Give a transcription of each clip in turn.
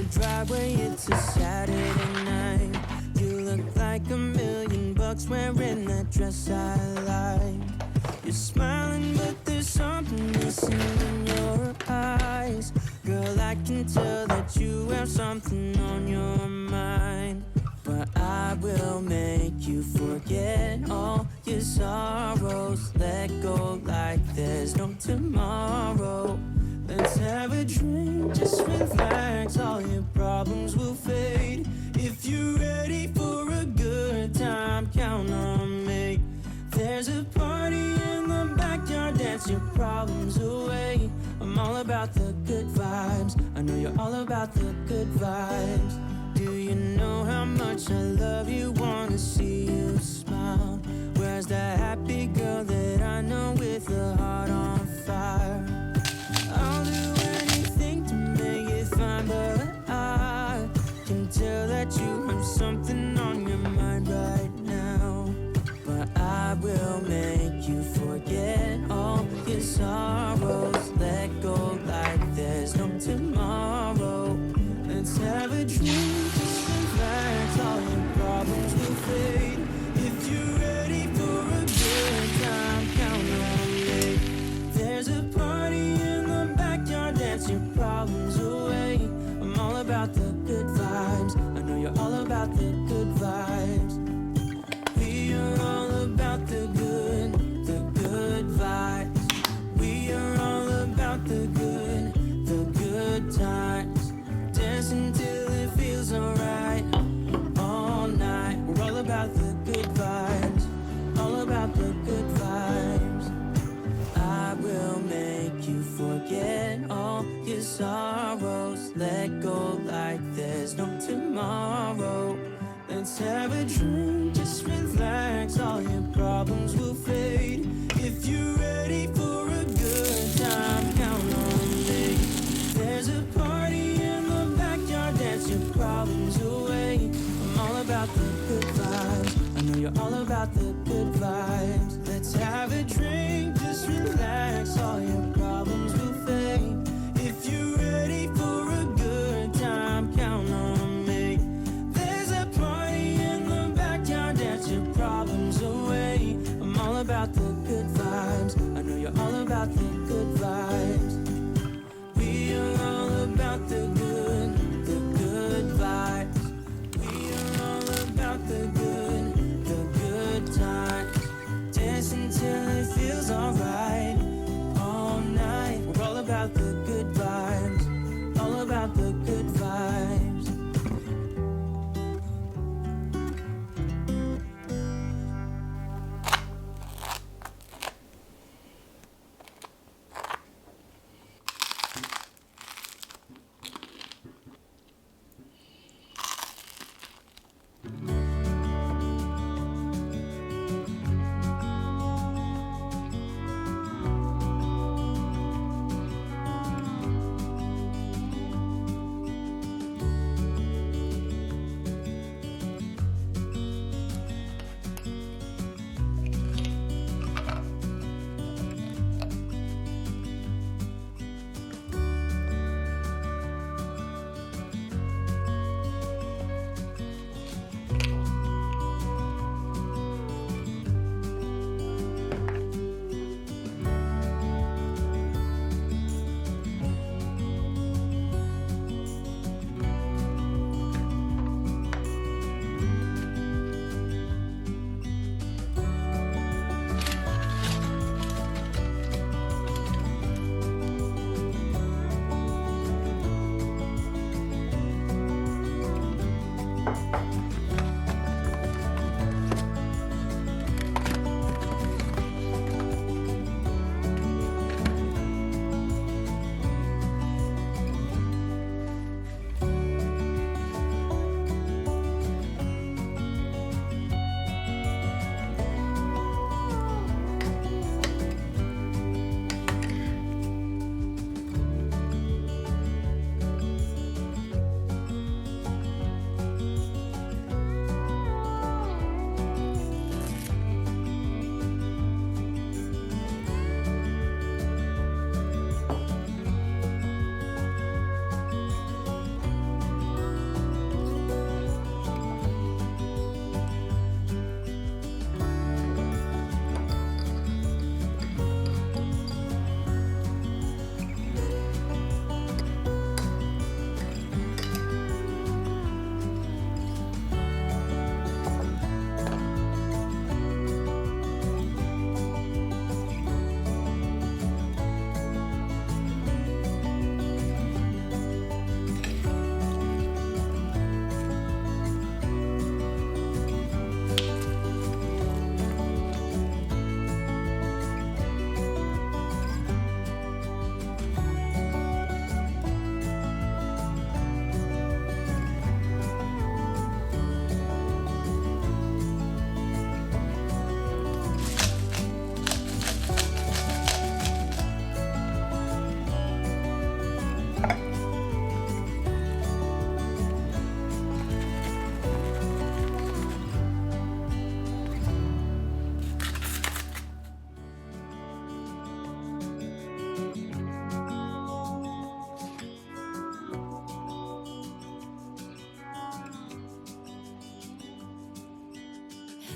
driveway, it's a Saturday night. You look like $1,000,000 wearing that dress I like. You're smiling, but there's something missing in your eyes. Girl, I can tell that you have something on your mind. But I will make you forget all your sorrows. Let go like there's no tomorrow. Let's have a drink, just relax, all your problems will fade. If you're ready for a good time, count on me. There's a party in the backyard, dance your problems away. I'm all about the good vibes, I know you're all about the good vibes. Do you know how much I love you, wanna see you smile? Where's that happy girl that I know with a heart on fire? I'll do anything to make it fine, but I can tell that you have something on your mind right now. But I will make you forget all your sorrows. Let go like there's no tomorrow. Let's have a drink, just relax, all your problems will fade. If you're ready for a good time, count on me. There's a party in the backyard, dance your problems away. I'm all about the good vibes, I know you're all about the good vibes. We are all about the good vibes. We are all about the good times. Dancing till it feels alright, all night. We're all about the good vibes, all about the good vibes. I will make you forget all your sorrows. Let go like there's no tomorrow. Let's have a drink, just relax, all your problems will fade. If you're ready for a good time, count on me. There's a party in the backyard, dance your problems away. I'm all about the good vibes, I know you're all about the good vibes. Let's have a drink, just relax, all your problems will fade. If you're ready for a good time, count on me. There's a party in the backyard, dance your problems away. I'm all about the good vibes, I know you're all about the good vibes. We are all about the good vibes. We are all about the good times. Dancing till it feels alright,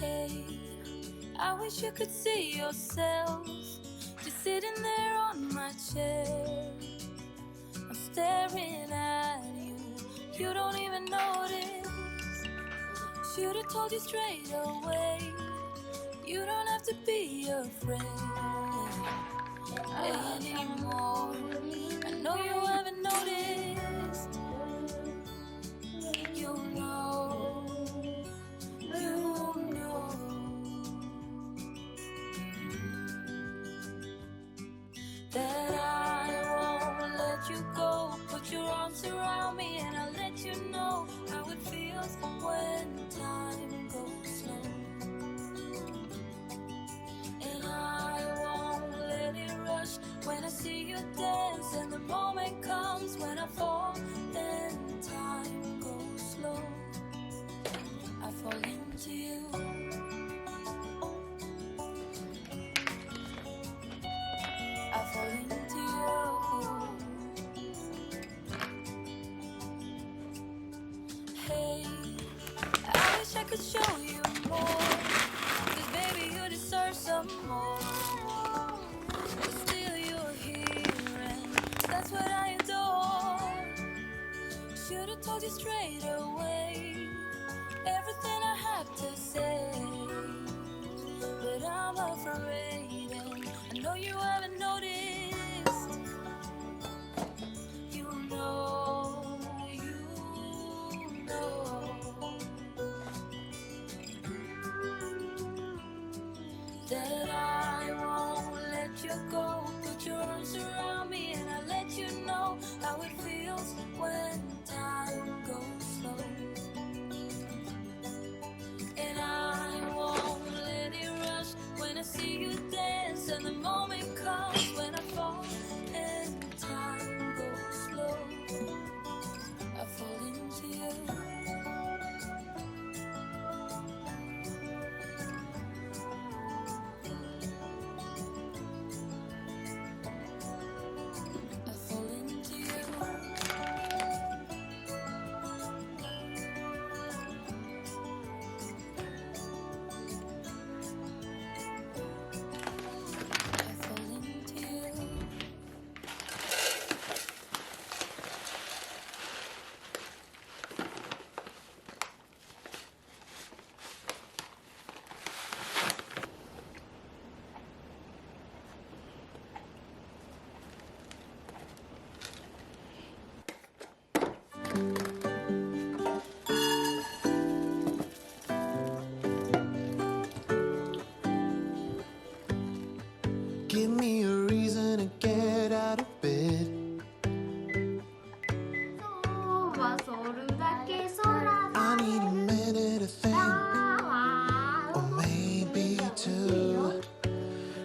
Hey, I wish you could see yourself just sitting there on my chair. I'm staring at you, you don't even notice. Should've told you straight away, you don't have to be afraid anymore. I know you haven't noticed. You know that I won't let you go. Put your arms around me and I'll let you know how it feels when time goes slow. And I won't let it rush when I see you dance. And the moment comes when I fall and time goes slow. I fall into you. I fall into you. Hey, I wish I could show you more, 'cause baby you deserve some more. But still you're here and that's what I adore. Should've told you straight away everything I have to say, but I'm afraid and I know you haven't noticed. You know that I won't let you go. Put your arms around me and I'll let you know how it feels when time goes slow. And I won't let it rush when I see you dance. And the moment comes when I fall and time goes slow. I fall into you. I fall into you. I fall into you. Give me a reason to get out of bed. 今日はそるだけ空 I need a minute to think, は or maybe two.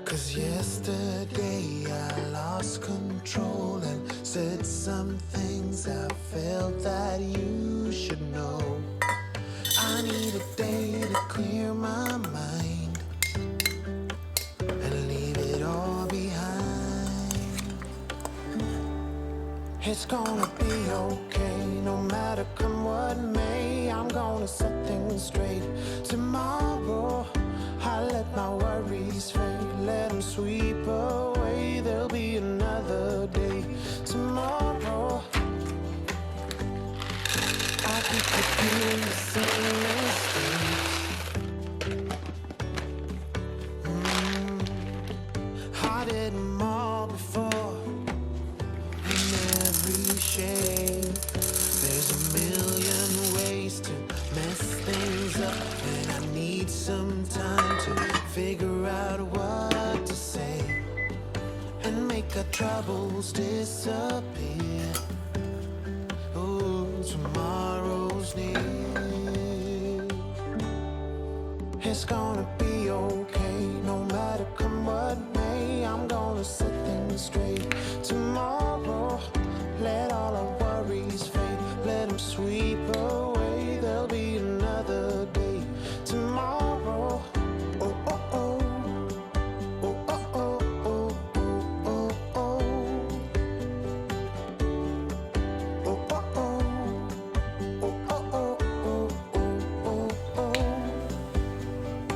'Cause yesterday I lost control and said some things I felt that you should know. I need a day to clear my mind and leave it all behind. It's gonna be okay, no matter come what may. I'm gonna set things straight. Tomorrow, I let my worries fade, let them sweep away. There'll be another day. Tomorrow, I keep repeating the same mistakes. I did them all before, in every shade. There's a million ways to mess things up, and I need some time to figure out what to say and make our troubles disappear. Oh, tomorrow's near. It's gonna be okay, no matter come what may. I'm gonna set things straight. Tomorrow, let all our worries fade, let them sweep away. There'll be another day. Tomorrow, oh oh oh, oh oh oh, oh oh oh, oh oh oh, oh oh oh, oh oh oh.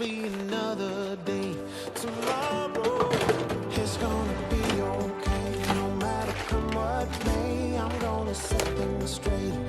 be another day. Tomorrow it's gonna be okay. No matter come what may, I'm gonna set things straight.